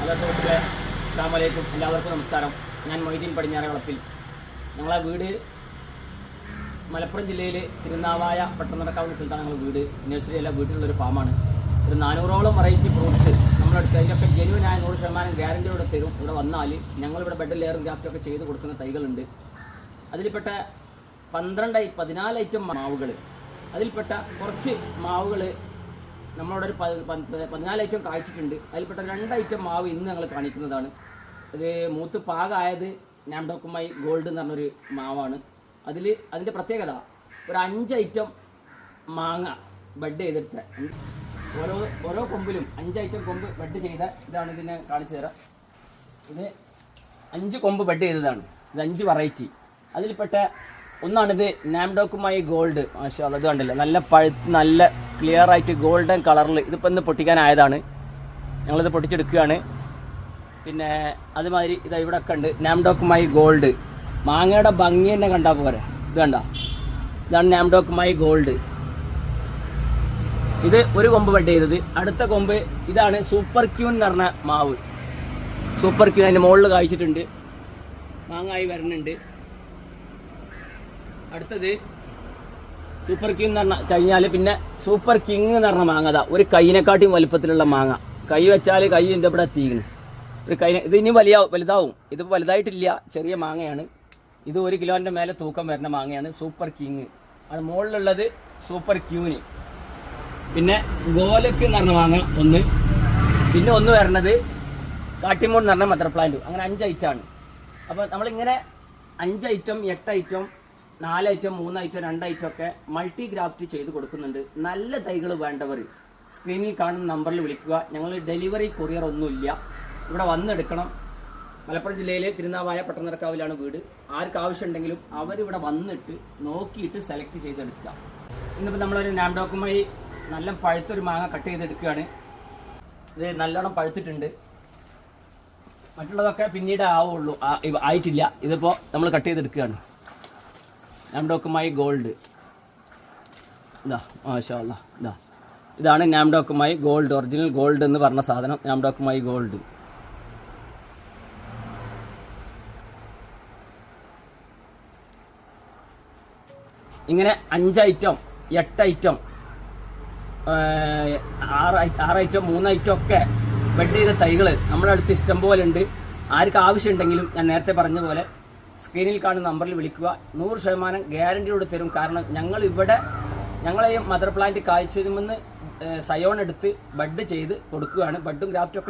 Hello സുഹൃത്തുക്കളെ, അസ്സലാമു അലൈക്കും. എല്ലാവർക്കും നമസ്കാരം. ഞാൻ മൊയ്തീൻ പടിഞ്ഞാറകളപ്പിൽ. ഞങ്ങളെ വീട് മലപ്പുറം ജില്ലയിൽ തിരുനാവായ പട്ടണക്കാവുന്ന സ്ഥലത്താണ് ഞങ്ങൾ വീട്. നഴ്സറിയല്ല, വീട്ടിലുള്ളൊരു ഫാമാണ്. ഒരു 400ഓളം വെറൈറ്റി ഫ്രൂട്ട്സ് നമ്മളെടുത്ത് അതിൻ്റെയൊക്കെ ജെന്യുവനായ 100% ഗ്യാരൻറ്റിയോടെ തരും. ഇവിടെ വന്നാൽ ഞങ്ങളിവിടെ ബെഡ് ലെയറും ഗ്രാഫ്റ്റൊക്കെ ചെയ്ത് കൊടുക്കുന്ന തൈകളുണ്ട്. അതിൽപ്പെട്ട 14 ഐറ്റം മാവുകൾ, അതിൽപ്പെട്ട കുറച്ച് മാവുകൾ നമ്മളവിടെ ഒരു 14 ഐറ്റം കായ്ച്ചിട്ടുണ്ട്. അതിൽപ്പെട്ട 2 ഐറ്റം മാവ് ഇന്ന് ഞങ്ങൾ കാണിക്കുന്നതാണ്. ഇത് മൂത്ത് പാകമായത് നാംഡോക്കുമായി ഗോൾഡ് എന്ന് പറഞ്ഞൊരു മാവാണ്. അതിൻ്റെ പ്രത്യേകത ഒരു 5 ഐറ്റം മാങ്ങ ബെഡ് ചെയ്തെടുത്ത, ഓരോ കൊമ്പിലും 5 ഐറ്റം കൊമ്പ് ബെഡ് ചെയ്ത ഇതാണ്. ഇതിനെ കാണിച്ചു തരാം. ഇത് 5 കൊമ്പ് ബെഡ് ചെയ്തതാണ്. ഇത് 5 വെറൈറ്റി. അതിൽപ്പെട്ട ഒന്നാണിത് നാംഡോക്കുമായി ഗോൾഡ്. മാഷാ അല്ലാഹ്, ഇത് കണ്ടില്ല, നല്ല പഴുത്ത് നല്ല ക്ലിയർ ആയിട്ട് ഗോൾഡൻ കളറിൽ. ഇതിപ്പോൾ ഇന്ന് പൊട്ടിക്കാനായതാണ്, ഞങ്ങളിത് പൊട്ടിച്ചെടുക്കുകയാണ്. പിന്നെ അതുമാതിരി ഇതാ ഇവിടെ ഒക്കെ ഉണ്ട് നാംഡോക്കുമായി ഗോൾഡ്. മാങ്ങയുടെ ഭംഗി തന്നെ കണ്ടാൽ പോരെ. ഇത് കണ്ട, ഇതാണ് നാംഡോക്കുമായി ഗോൾഡ്. ഇത് ഒരു കൊമ്പ് ബെഡ് ചെയ്തത്. അടുത്ത കൊമ്പ് ഇതാണ് സൂപ്പർ ക്യൂൻ എന്ന് പറഞ്ഞ മാവ്. സൂപ്പർ ക്യൂൻ അതിൻ്റെ മുകളിൽ കായ്ച്ചിട്ടുണ്ട്, മാങ്ങായി വരുന്നുണ്ട്. അടുത്തത് സൂപ്പർ കിങ് എന്ന് പറഞ്ഞാൽ കഴിഞ്ഞാൽ പിന്നെ സൂപ്പർ കിങ് എന്ന് പറഞ്ഞ മാങ്ങ. ഒരു കൈനെക്കാട്ടിയും വലുപ്പത്തിലുള്ള മാങ്ങ. കൈ വെച്ചാൽ കൈ എൻ്റെ ഇവിടെ എത്തിക്കുന്നു. ഒരു കൈ ഇത് ഇനി വലുതാവും. ഇതിപ്പോൾ വലുതായിട്ടില്ല, ചെറിയ മാങ്ങയാണ്. ഇത് 1 കിലോൻ്റെ മേലെ തൂക്കം വരുന്ന മാങ്ങയാണ് സൂപ്പർ കിങ്. അത് മുകളിലുള്ളത് സൂപ്പർ ക്യൂന്. പിന്നെ ഗോലക്ക് എന്ന് പറഞ്ഞ മാങ്ങ ഒന്ന്. പിന്നെ ഒന്ന് വരണത് കാട്ടിമൂൺ എന്ന് പറഞ്ഞ മദർ പ്ലാന്റ്. അങ്ങനെ 5 ഐറ്റമാണ്. അപ്പോൾ നമ്മളിങ്ങനെ 5 item, 8 item, 4 item, 3 item, 2 item ഒക്കെ മൾട്ടി ഗ്രാഫ്റ്റ് ചെയ്ത് കൊടുക്കുന്നുണ്ട്. നല്ല തൈകൾ വേണ്ടവർ സ്ക്രീനിൽ കാണുന്ന നമ്പറിൽ വിളിക്കുക. ഞങ്ങൾ ഡെലിവറി കൊറിയർ ഒന്നുമില്ല, ഇവിടെ വന്നെടുക്കണം. മലപ്പുറം ജില്ലയിലെ തിരുനാവായ പട്ടണക്കാവിലാണ് വീട്. ആർക്ക് ആവശ്യമുണ്ടെങ്കിലും അവരിവിടെ വന്നിട്ട് നോക്കിയിട്ട് സെലക്ട് ചെയ്തെടുക്കുക. ഇന്നിപ്പോൾ നമ്മളൊരു നാംഡോക്കുമായി നല്ല പഴുത്തൊരു മാങ്ങ കട്ട് ചെയ്തെടുക്കുകയാണ്. ഇത് നല്ലോണം പഴുത്തിട്ടുണ്ട്. മറ്റുള്ളതൊക്കെ പിന്നീട് ആവുള്ളൂ, ആയിട്ടില്ല. ഇതിപ്പോൾ നമ്മൾ കട്ട് ചെയ്തെടുക്കുകയാണ്. നാംഡോക്കുമായി ഗോൾഡ്. ഇതാ മാഷാ അല്ലാഹ്, ഇതാണ് നാംഡോക്കുമായി ഗോൾഡ്. ഒറിജിനൽ ഗോൾഡ് എന്ന് പറഞ്ഞ സാധനം നാംഡോക്കുമായി ഗോൾഡ്. ഇങ്ങനെ 5 ഐറ്റം, 8 ഐറ്റം, 6 ഐറ്റം, 3 ഐറ്റം ഒക്കെ ബെഡ് ചെയ്ത തൈകൾ നമ്മുടെ അടുത്ത് ഇഷ്ടം പോലെ ഉണ്ട്. ആർക്ക് ആവശ്യമുണ്ടെങ്കിലും ഞാൻ നേരത്തെ പറഞ്ഞ പോലെ സ്ക്രീനിൽ കാണുന്ന നമ്പറിൽ വിളിക്കുക. 100% ഗ്യാരൻറ്റിയോട് തരും. കാരണം ഞങ്ങളെ മദർ പ്ലാന്റ് കായ്ച്ചതിൽ നിന്ന് സയോൺ എടുത്ത് ബഡ് ചെയ്ത് കൊടുക്കുകയാണ്. ബഡും ഗ്രാഫ്റ്റും ഒക്കെ